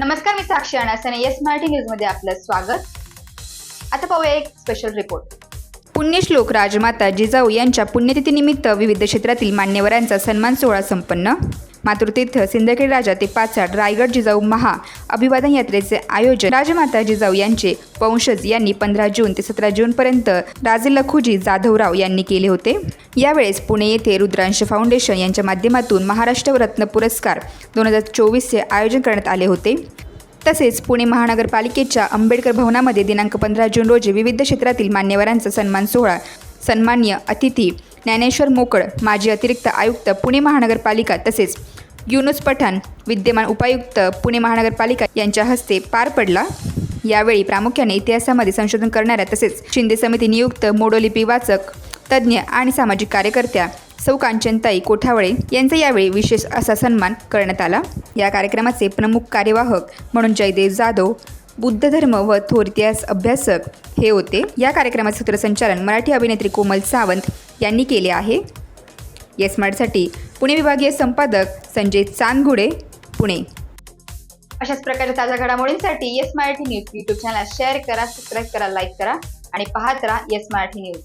नमस्कार, मी साक्षी अनासने. Yes Marathi news मध्ये आपलं स्वागत. आता पाहूया एक स्पेशल रिपोर्ट. पुण्यश्लोक राजमाता जिजाऊ यांच्या पुण्यतिथीनिमित्त विविध क्षेत्रातील मान्यवरांचा सन्मान सोहळा संपन्न. मातृतीर्थ सिंदखेड राजा ते पाचाड रायगड जिजाऊ महा अभिवादन यात्रेचे आयोजन राजमाता जिजाऊ यांचे वंशज यांनी 15 जून ते 17 जूनपर्यंत राजे लखुजी जाधवराव यांनी केले होते. यावेळेस पुणे येथे रुद्रांश फाउंडेशन यांच्या माध्यमातून महाराष्ट्र रत्न पुरस्कार 2024चे आयोजन करण्यात आले होते. तसेच पुणे महानगरपालिकेच्या आंबेडकर भवनामध्ये दिनांक 15 जून रोजी विविध क्षेत्रातील मान्यवरांचा सन्मान सोहळा सन्माननीय अतिथी ज्ञानेश्वर मोकळ माजी अतिरिक्त आयुक्त पुणे महानगरपालिका तसेच युनुस पठाण विद्यमान उपायुक्त पुणे महानगरपालिका यांच्या हस्ते पार पडला. यावेळी प्रामुख्याने इतिहासामध्ये संशोधन करणाऱ्या तसेच शिंदे समिती नियुक्त मोडोलिपी वाचक तज्ज्ञ आणि सामाजिक कार्यकर्त्या सौ कांचनताई कोठावळे यांचा यावेळी विशेष असा सन्मान करण्यात आला. या कार्यक्रमाचे प्रमुख कार्यवाहक म्हणून जयदेव जाधव बुद्ध धर्म व थोर इतिहास अभ्यासक हे होते. या कार्यक्रमाचे सूत्रसंचालन मराठी अभिनेत्री कोमल सावंत यांनी केले आहे. येस मराठीसाठी पुणे विभागीय संपादक संजय चांदगुडे, पुणे. अशाच प्रकारच्या ताज्या घडामोडींसाठी yes Marathi news YouTube channel share करा, सबस्क्राईब करा, लाईक करा आणि पाहत राहा येस मराठी न्यूज.